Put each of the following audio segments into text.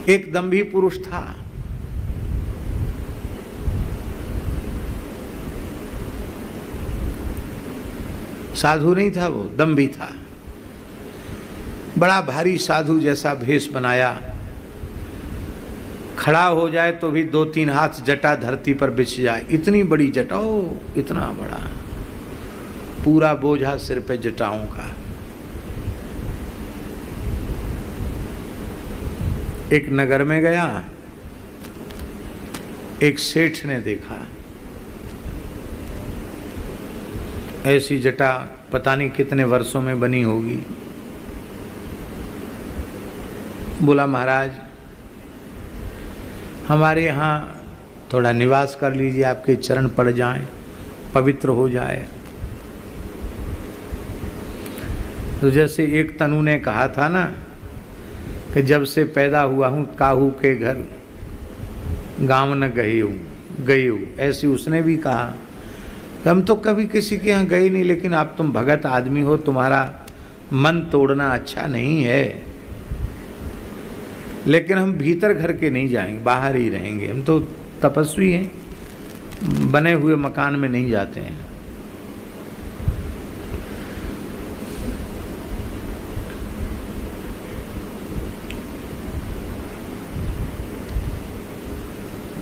एक दंभी पुरुष था, साधु नहीं था वो, दंभी था। बड़ा भारी साधु जैसा भेष बनाया, खड़ा हो जाए तो भी 2-3 हाथ जटा धरती पर बिछ जाए, इतनी बड़ी जटा, ओ इतना बड़ा, पूरा बोझा सिर पे जटाओं का। एक नगर में गया, एक सेठ ने देखा ऐसी जटा पता नहीं कितने वर्षों में बनी होगी। बोला महाराज हमारे यहाँ थोड़ा निवास कर लीजिए, आपके चरण पड़ जाएं, पवित्र हो जाए। तो जैसे एक तनु ने कहा था ना कि जब से पैदा हुआ हूँ काहू के घर गाँव न गई हूँ, ऐसी उसने भी कहा। हम तो कभी किसी के यहाँ गए नहीं, लेकिन आप तुम भगत आदमी हो, तुम्हारा मन तोड़ना अच्छा नहीं है, लेकिन हम भीतर घर के नहीं जाएंगे, बाहर ही रहेंगे, हम तो तपस्वी हैं, बने हुए मकान में नहीं जाते हैं।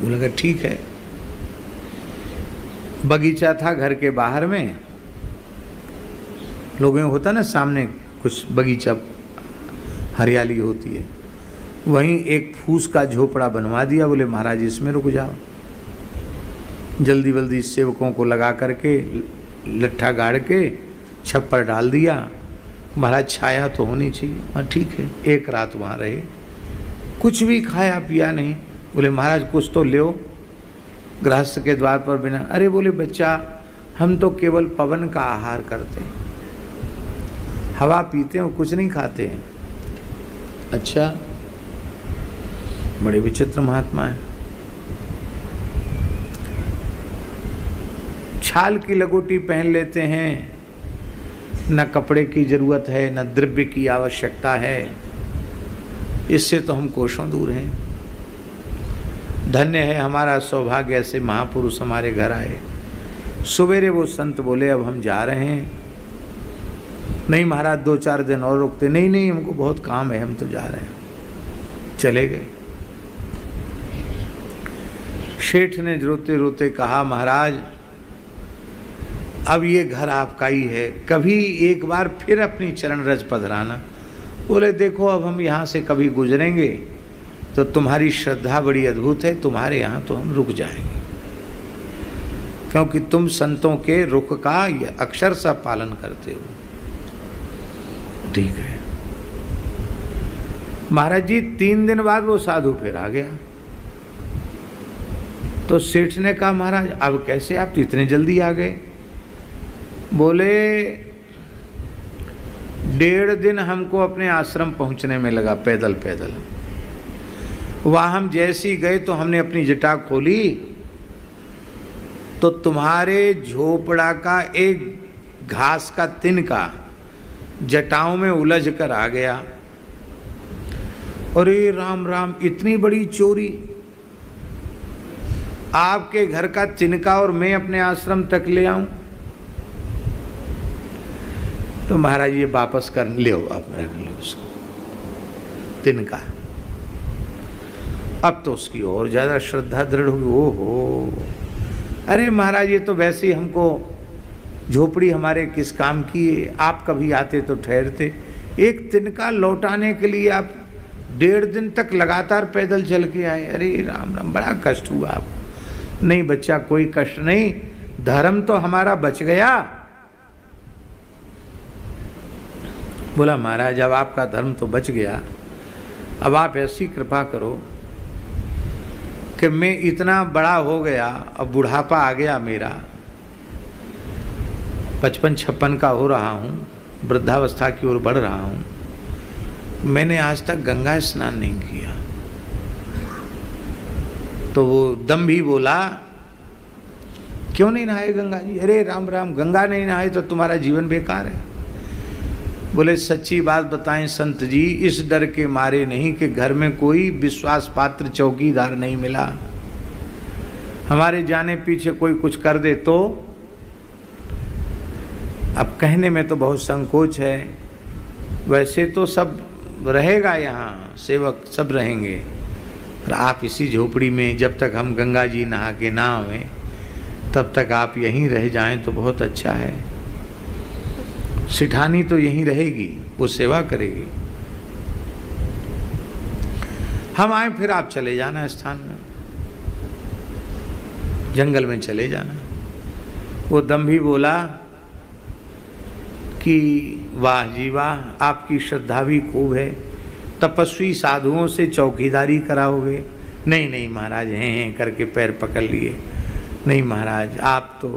वो लगा ठीक है। बगीचा था घर के बाहर में, लोगों में होता ना सामने कुछ बगीचा, हरियाली होती है, वहीं एक फूस का झोपड़ा बनवा दिया। बोले महाराज इसमें रुक जाओ। जल्दी जल्दी सेवकों को लगा करके लट्ठा गाड़ के छप्पर डाल दिया। महाराज छाया तो होनी चाहिए, हाँ ठीक है। एक रात वहाँ रहे, कुछ भी खाया पिया नहीं। बोले महाराज कुछ तो ले, गृहस्थ के द्वार पर बिना। अरे बोले बच्चा हम तो केवल पवन का आहार करते हैं, हवा पीते हैं, कुछ नहीं खाते हैं। अच्छा, बड़े विचित्र महात्मा है। छाल की लगोटी पहन लेते हैं, न कपड़े की जरूरत है, न द्रव्य की आवश्यकता है, इससे तो हम कोसों दूर हैं। धन्य है हमारा सौभाग्य, ऐसे महापुरुष हमारे घर आए। सवेरे वो संत बोले अब हम जा रहे हैं। नहीं महाराज 2-4 दिन और रुकते। नहीं हमको बहुत काम है, हम तो जा रहे हैं। चले गए। शेठ ने रोते रोते कहा महाराज अब ये घर आपका ही है, कभी एक बार फिर अपनी चरण रज पधराना। बोले देखो अब हम यहाँ से कभी गुजरेंगे तो तुम्हारी श्रद्धा बड़ी अद्भुत है, तुम्हारे यहाँ तो हम रुक जाएंगे, क्योंकि तुम संतों के रुख का अक्षर सा पालन करते हो। ठीक है महाराज जी। 3 दिन बाद वो साधु फिर आ गया। तो सेठ ने कहा महाराज अब कैसे, आप तो इतने जल्दी आ गए। बोले 1.5 दिन हमको अपने आश्रम पहुंचने में लगा, पैदल पैदल। वहां हम जैसे ही गए तो हमने अपनी जटा खोली तो तुम्हारे झोपड़ा का एक घास का तिनका जटाओं में उलझ कर आ गया। अरे राम राम, इतनी बड़ी चोरी, आपके घर का तिनका और मैं अपने आश्रम तक ले आऊं। तो महाराज ये वापस कर ले, आप रख लो उसको तिनका। अब तो उसकी और ज्यादा श्रद्धा दृढ़ हुई। ओहो, अरे महाराज ये तो वैसे ही हमको झोपड़ी हमारे किस काम की है, आप कभी आते तो ठहरते। एक तिनका लौटाने के लिए आप 1.5 दिन तक लगातार पैदल चल के आए। अरे राम राम, बड़ा कष्ट हुआ आपको। नहीं बच्चा कोई कष्ट नहीं, धर्म तो हमारा बच गया। बोला महाराज अब आपका धर्म तो बच गया, अब आप ऐसी कृपा करो कि मैं इतना बड़ा हो गया, अब बुढ़ापा आ गया मेरा, 55-56 का हो रहा हूँ, वृद्धावस्था की ओर बढ़ रहा हूँ, मैंने आज तक गंगा स्नान नहीं किया। तो वो दंभी बोला क्यों नहीं नहाए गंगा जी। अरे राम राम, गंगा नहीं नहाए तो तुम्हारा जीवन बेकार है। बोले सच्ची बात बताएं संत जी, इस डर के मारे नहीं कि घर में कोई विश्वास पात्र चौकीदार नहीं मिला, हमारे जाने पीछे कोई कुछ कर दे तो। अब कहने में तो बहुत संकोच है, वैसे तो सब रहेगा यहाँ, सेवक सब रहेंगे, पर आप इसी झोपड़ी में जब तक हम गंगा जी नहा के ना आवें तब तक आप यहीं रह जाएं तो बहुत अच्छा है। सिठानी तो यहीं रहेगी, वो सेवा करेगी, हम आए फिर आप चले जाना स्थान में, जंगल में चले जाना। वो दम्भी बोला कि वाह जी वाह, आपकी श्रद्धा भी खूब है, तपस्वी साधुओं से चौकीदारी कराओगे? नहीं नहीं महाराज, हैं करके पैर पकड़ लिए। नहीं महाराज, आप तो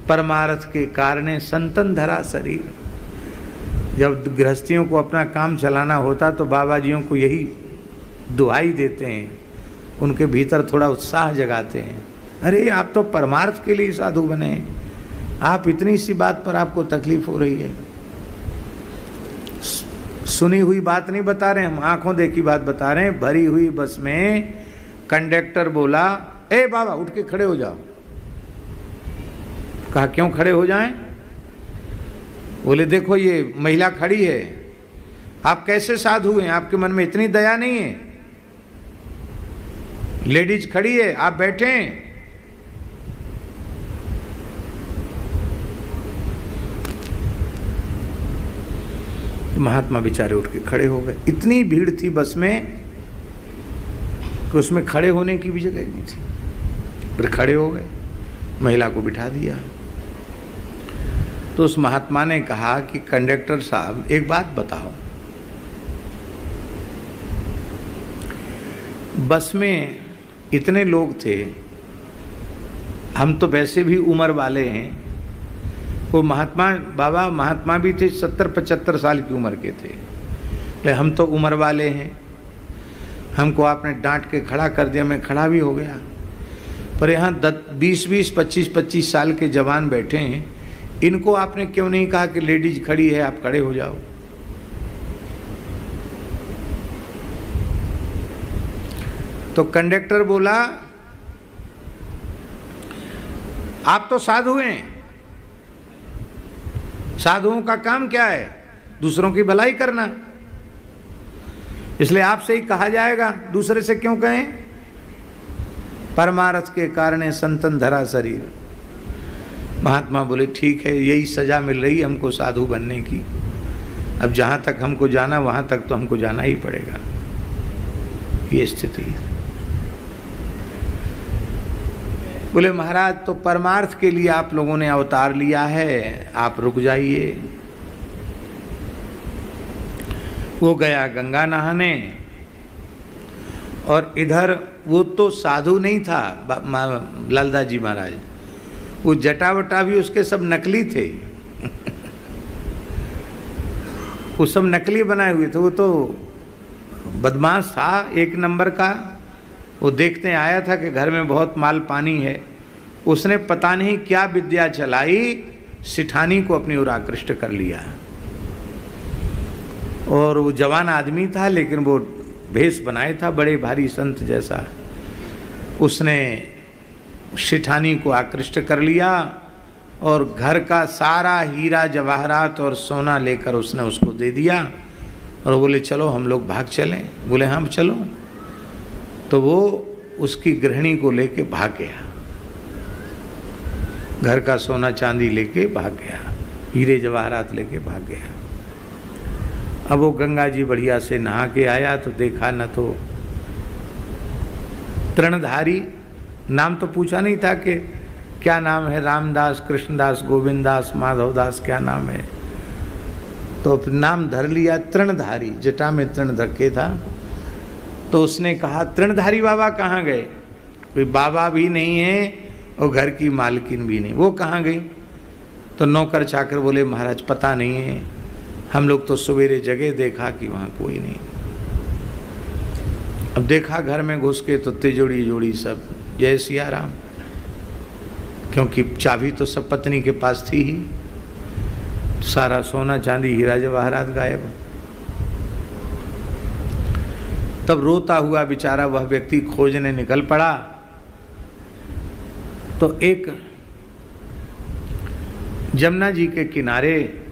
परमार्थ के कारण संतन धरा शरीर। जब गृहस्थियों को अपना काम चलाना होता तो बाबा जियों को यही दुहाई देते हैं, उनके भीतर थोड़ा उत्साह जगाते हैं। अरे आप तो परमार्थ के लिए साधु बने, आप इतनी सी बात पर आपको तकलीफ हो रही है। सुनी हुई बात नहीं बता रहे हम, आंखों देखी बात बता रहे हैं। भरी हुई बस में कंडक्टर बोला, ए बाबा उठ के खड़े हो जाओ। कहा क्यों खड़े हो जाएं? बोले देखो ये महिला खड़ी है, आप कैसे साधु हैं, आपके मन में इतनी दया नहीं है? लेडीज खड़ी है, आप बैठे हैं। महात्मा बेचारे उठ के खड़े हो गए। इतनी भीड़ थी बस में कि उसमें खड़े होने की भी जगह नहीं थी, फिर खड़े हो गए, महिला को बिठा दिया। तो उस महात्मा ने कहा कि कंडक्टर साहब एक बात बताओ, बस में इतने लोग थे, हम तो वैसे भी उम्र वाले हैं, वो महात्मा बाबा महात्मा भी थे 70-75 साल की उम्र के थे, लेकिन हम तो उम्र वाले हैं, हमको आपने डांट के खड़ा कर दिया, मैं खड़ा भी हो गया। पर यहाँ 20-20, 25-25 साल के जवान बैठे हैं, इनको आपने क्यों नहीं कहा कि लेडीज खड़ी है आप खड़े हो जाओ? तो कंडक्टर बोला आप तो साधु हैं, साधुओं का काम क्या है? दूसरों की भलाई करना, इसलिए आपसे ही कहा जाएगा, दूसरे से क्यों कहें? परमार्थ के कारण संतन धरा शरीर। महात्मा बोले ठीक है, यही सजा मिल रही है हमको साधु बनने की, अब जहाँ तक हमको जाना वहाँ तक तो हमको जाना ही पड़ेगा, ये स्थिति है। बोले महाराज तो परमार्थ के लिए आप लोगों ने अवतार लिया है, आप रुक जाइए। वो गया गंगा नहाने, और इधर वो तो साधु नहीं था लालदास जी महाराज, वो जटा वटा भी उसके सब नकली थे वो सब नकली बनाए हुए थे। वो तो बदमाश था एक नंबर का। वो देखते आया था कि घर में बहुत माल पानी है, उसने पता नहीं क्या विद्या चलाई, सिठानी को अपनी ओर आकृष्ट कर लिया। और वो जवान आदमी था, लेकिन वो भेष बनाए था बड़े भारी संत जैसा। उसने सिठानी को आकृष्ट कर लिया और घर का सारा हीरा जवाहरात और सोना लेकर उसने उसको दे दिया और बोले चलो हम लोग भाग चलें। बोले हाँ चलो। तो वो उसकी गृहिणी को लेके भाग गया, घर का सोना चांदी लेके भाग गया, हीरे जवाहरात लेके भाग गया। अब वो गंगा जी बढ़िया से नहा के आया तो देखा न तो तृणधारी, नाम तो पूछा नहीं था कि क्या नाम है, रामदास, कृष्णदास, गोविंददास, माधवदास, क्या नाम है, तो नाम धर लिया तृणधारी, जटा में तृण रखे था। तो उसने कहा तृणधारी बाबा कहाँ गए? कोई बाबा भी नहीं है और घर की मालकिन भी नहीं, वो कहाँ गई? तो नौकर चाकर बोले महाराज पता नहीं है, हम लोग तो सवेरे जगह देखा कि वहाँ कोई नहीं। अब देखा घर में घुस के तो तिजोड़ी जोड़ी सब जय सिया राम, क्योंकि चाबी तो सब पत्नी के पास थी ही। सारा सोना चांदी हीरा जवाहरात गायब। तब रोता हुआ बेचारा वह व्यक्ति खोजने निकल पड़ा। तो एक जमुना जी के किनारे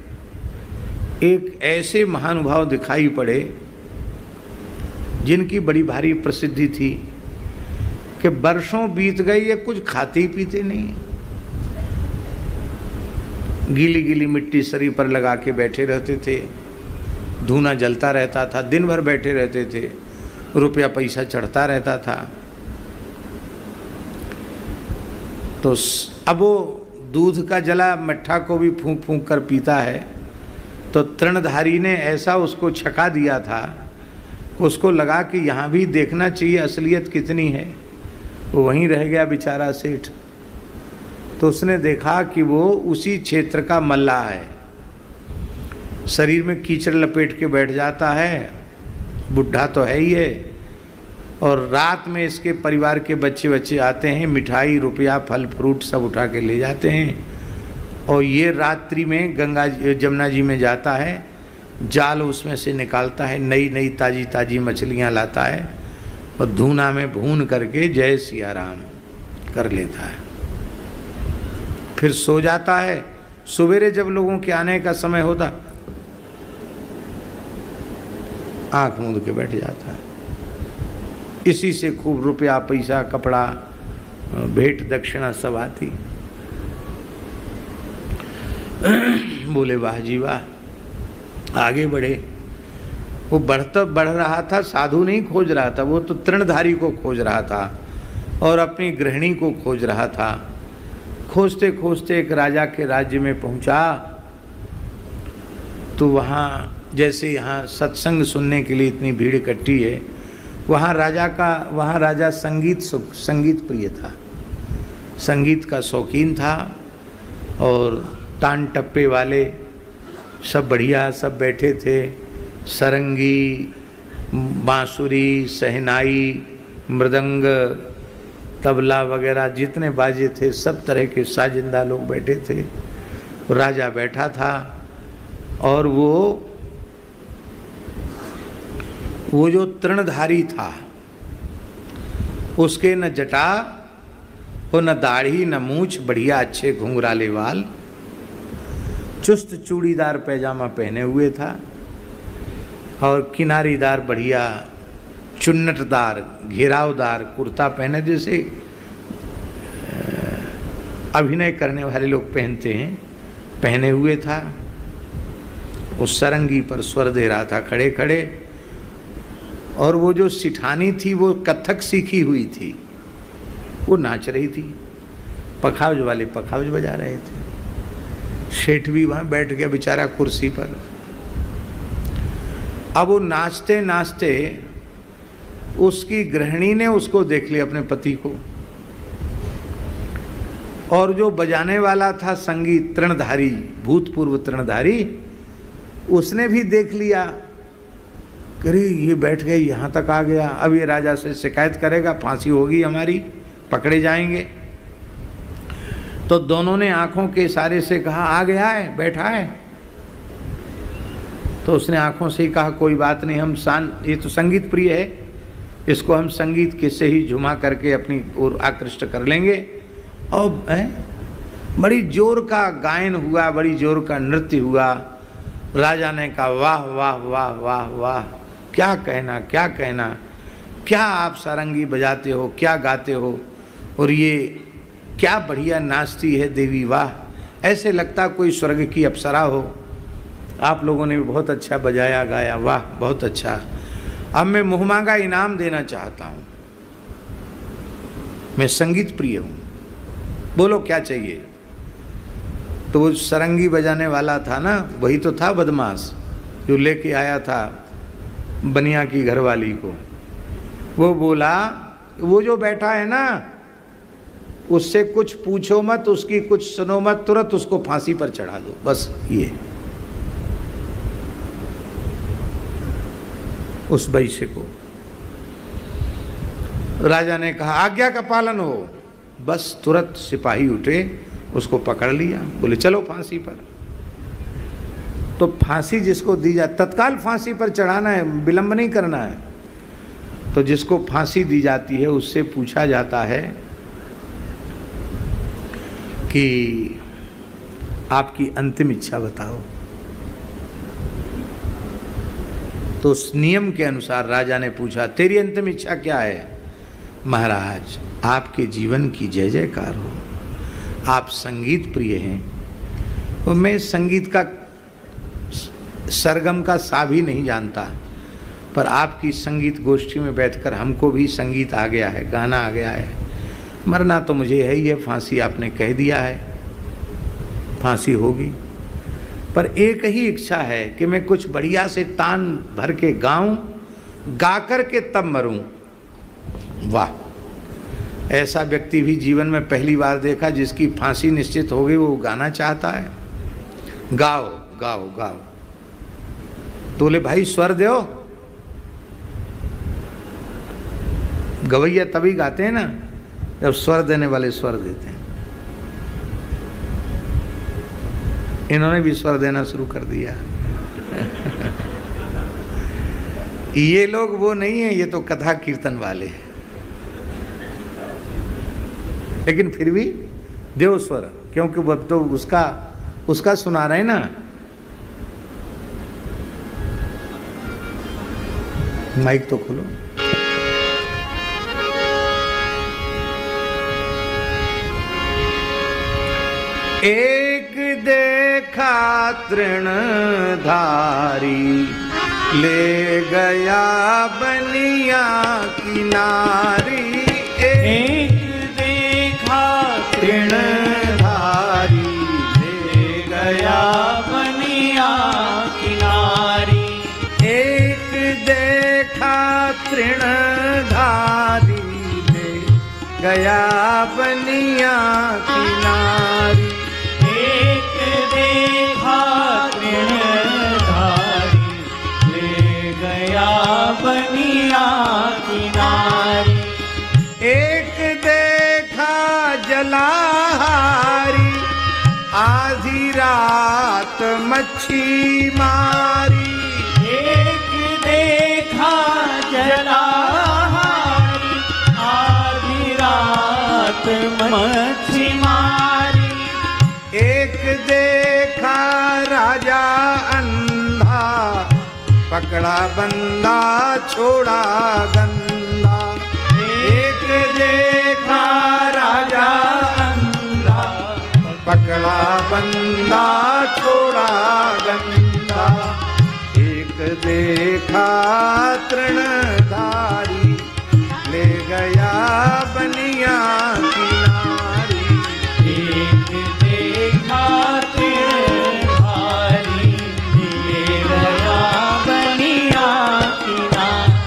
एक ऐसे महानुभाव दिखाई पड़े जिनकी बड़ी भारी प्रसिद्धि थी कि वर्षों बीत गए, ये कुछ खाते पीते नहीं, गीली गीली मिट्टी शरीर पर लगा के बैठे रहते थे, धूना जलता रहता था, दिन भर बैठे रहते थे, रुपया पैसा चढ़ता रहता था। तो अब वो दूध का जला मट्ठा को भी फूंक फूंक कर पीता है। तो तृणधारी ने ऐसा उसको छका दिया था, उसको लगा कि यहाँ भी देखना चाहिए असलियत कितनी है। वो वहीं रह गया बेचारा सेठ। तो उसने देखा कि वो उसी क्षेत्र का मल्लाह है, शरीर में कीचड़ लपेट के बैठ जाता है, बुढ़ा तो है ही है, और रात में इसके परिवार के बच्चे आते हैं, मिठाई रुपया फल फ्रूट सब उठा के ले जाते हैं। और ये रात्रि में गंगा जमुना जी में जाता है, जाल उसमें से निकालता है, नई नई ताजी ताजी मछलियाँ लाता है और धूना में भून करके जय सिया राम कर लेता है। फिर सो जाता है। सवेरे जब लोगों के आने का समय होता, आंख मूंद के बैठ जाता है। इसी से खूब रुपया पैसा कपड़ा भेंट दक्षिणा सब आती। बोले वाह जी वाह, आगे बढ़े। वो बढ़ रहा था, साधु नहीं खोज रहा था, वो तो तृणधारी को खोज रहा था और अपनी गृहिणी को खोज रहा था। खोजते खोजते एक राजा के राज्य में पहुंचा। तो वहाँ जैसे यहाँ सत्संग सुनने के लिए इतनी भीड़ इकट्ठी है, वहाँ राजा संगीत प्रिय था, संगीत का शौकीन था। और तान टप्पे वाले सब बढ़िया सब बैठे थे, सरंगी, बांसुरी, सहनाई, मृदंग, तबला वगैरह जितने बाजे थे सब तरह के साजिंदा लोग बैठे थे। राजा बैठा था और वो जो तृणधारी था उसके न जटा वो न दाढ़ी न मूछ, बढ़िया अच्छे घुंघराले वाल, चुस्त चूड़ीदार पैजामा पहने हुए था और किनारीदार बढ़िया चुन्नटदार घेरावदार कुर्ता पहने, जैसे अभिनय करने वाले लोग पहनते हैं, पहने हुए था। उस सरंगी पर स्वर दे रहा था खड़े खड़े। और वो जो सिठानी थी वो कथक सीखी हुई थी, वो नाच रही थी, पखावज वाले पखावज बजा रहे थे। सेठ भी वहाँ बैठ गया बेचारा कुर्सी पर। अब वो नाचते नाचते उसकी गृहिणी ने उसको देख लिया, अपने पति को। और जो बजाने वाला था संगीत तृणधारी, भूतपूर्व तृणधारी, उसने भी देख लिया, अरे ये बैठ गए, यहाँ तक आ गया, अब ये राजा से शिकायत करेगा, फांसी होगी हमारी, पकड़े जाएंगे। तो दोनों ने आंखों के इशारे से कहा आ गया है, बैठा है। तो उसने आंखों से ही कहा कोई बात नहीं, हम ये तो संगीत प्रिय है, इसको हम संगीत के से ही झुमा करके अपनी ओर आकृष्ट कर लेंगे। और बड़ी जोर का गायन हुआ, बड़ी जोर का नृत्य हुआ। राजा ने कहा वाह वाह वाह वाह वाह, क्या कहना क्या कहना, क्या आप सारंगी बजाते हो, क्या गाते हो, और ये क्या बढ़िया नाचती है देवी, वाह, ऐसे लगता कोई स्वर्ग की अप्सरा हो। आप लोगों ने भी बहुत अच्छा बजाया गाया, वाह बहुत अच्छा। अब मैं मुँह मांगा इनाम देना चाहता हूँ, मैं संगीत प्रिय हूँ, बोलो क्या चाहिए। तो वो सरंगी बजाने वाला था ना, वही तो था बदमाश जो लेके आया था बनिया की घरवाली को। वो बोला वो जो बैठा है ना उससे कुछ पूछो मत, उसकी कुछ सुनो मत, तुरंत उसको फांसी पर चढ़ा दो, बस ये। उस वैश्य को राजा ने कहा आज्ञा का पालन हो, बस तुरंत सिपाही उठे, उसको पकड़ लिया, बोले चलो फांसी पर। तो फांसी जिसको दी जाए, तत्काल फांसी पर चढ़ाना है, विलंब नहीं करना है। तो जिसको फांसी दी जाती है उससे पूछा जाता है कि आपकी अंतिम इच्छा बताओ। तो उस नियम के अनुसार राजा ने पूछा, तेरी अंतिम इच्छा क्या है? महाराज, आपके जीवन की जय जयकार हो, आप संगीत प्रिय हैं और मैं संगीत का सरगम का सा भी नहीं जानता, पर आपकी संगीत गोष्ठी में बैठकर हमको भी संगीत आ गया है, गाना आ गया है। मरना तो मुझे है ही है, फांसी आपने कह दिया है, फांसी होगी, पर एक ही इच्छा है कि मैं कुछ बढ़िया से तान भर के गाऊं, गा कर के तब मरूं। वाह, ऐसा व्यक्ति भी जीवन में पहली बार देखा जिसकी फांसी निश्चित हो गई, वो गाना चाहता है। गाओ गाओ गाओ। तो बोले भाई स्वर दो। गवैया तभी गाते हैं ना जब स्वर देने वाले स्वर देते हैं। इन्होंने भी स्वर देना शुरू कर दिया। ये लोग वो नहीं है, ये तो कथा कीर्तन वाले हैं, लेकिन फिर भी देव स्वर, क्योंकि वो तो उसका सुना रहे ना। माइक तो खोलो। एक देखा तृणधारी, ले गया बनिया किनारी। एक देखा तृणधारी, ले गया बनिया किनारी। एक देखा तृणधारी, ले गया बनिया किनारी। एक देखा तृणधारी, ले गया बनिया किनारी। एक देखा जलाहारी, आधी रात मच्छी मारी। एक देखा जलाहारी, आधी रात मच्छी मारी। एक देखा राजा अंधा, पकड़ा बंदा छोड़ा गंदा। एक देखा राजा अंधा, पकड़ा बंदा छोड़ा गंदा। एक देखा तृणधारी, ले गया बनिया किनारी। एक देखा तृणधारी, ले गया बनिया किनारी।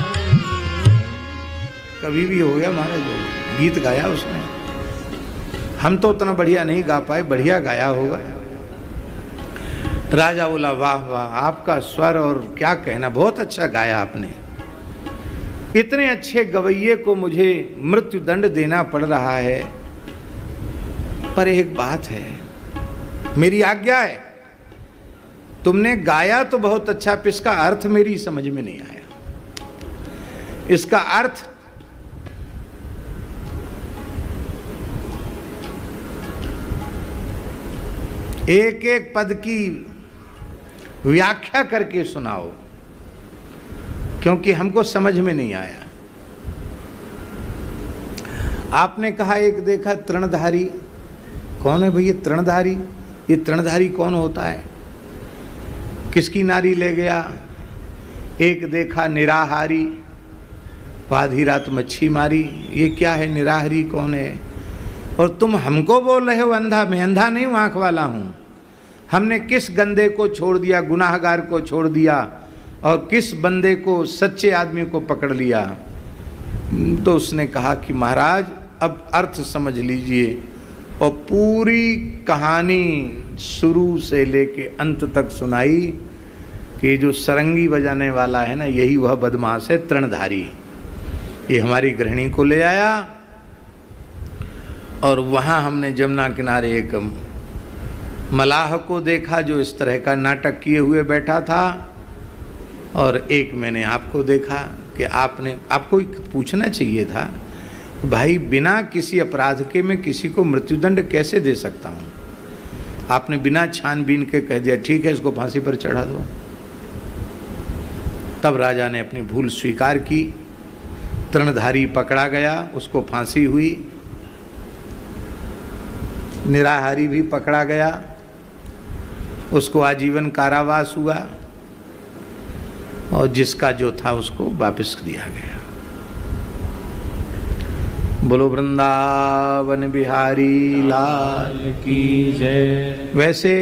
कभी भी हो गया महाराज, गीत गाया उसने। हम तो उतना बढ़िया नहीं गा पाए, बढ़िया गाया होगा। राजा बोला वाह वाह, आपका स्वर और क्या कहना, बहुत अच्छा गाया आपने। इतने अच्छे गवैये को मुझे मृत्यु दंड देना पड़ रहा है, पर एक बात है, मेरी आज्ञा है। तुमने गाया तो बहुत अच्छा, पर इसका अर्थ मेरी समझ में नहीं आया। इसका अर्थ एक एक पद की व्याख्या करके सुनाओ, क्योंकि हमको समझ में नहीं आया। आपने कहा एक देखा तृणधारी, कौन है भैया तृणधारी? ये तृणधारी कौन होता है? किसकी नारी ले गया? एक देखा निराहारी, आधी रात मच्छी मारी। ये क्या है? निराहारी कौन है? और तुम हमको बोल रहे हो अंधा? मैं अंधा नहीं हूँ, आँख वाला हूँ। हमने किस गंदे को छोड़ दिया, गुनाहगार को छोड़ दिया, और किस बंदे को, सच्चे आदमी को पकड़ लिया? तो उसने कहा कि महाराज अब अर्थ समझ लीजिए, और पूरी कहानी शुरू से लेके अंत तक सुनाई कि जो सरंगी बजाने वाला है ना, यही वह बदमाश है तृणधारी। ये हमारी गृहिणी को ले आया और वहाँ हमने जमुना किनारे एक मलाह को देखा जो इस तरह का नाटक किए हुए बैठा था, और एक मैंने आपको देखा कि आपको पूछना चाहिए था, भाई बिना किसी अपराध के मैं किसी को मृत्युदंड कैसे दे सकता हूँ? आपने बिना छानबीन के कह दिया ठीक है इसको फांसी पर चढ़ा दो। तब राजा ने अपनी भूल स्वीकार की, तृणधारी पकड़ा गया, उसको फांसी हुई, निराहारी भी पकड़ा गया, उसको आजीवन कारावास हुआ, और जिसका जो था उसको वापस दिया गया। बोलो वृंदावन बिहारी लाल की जय। वैसे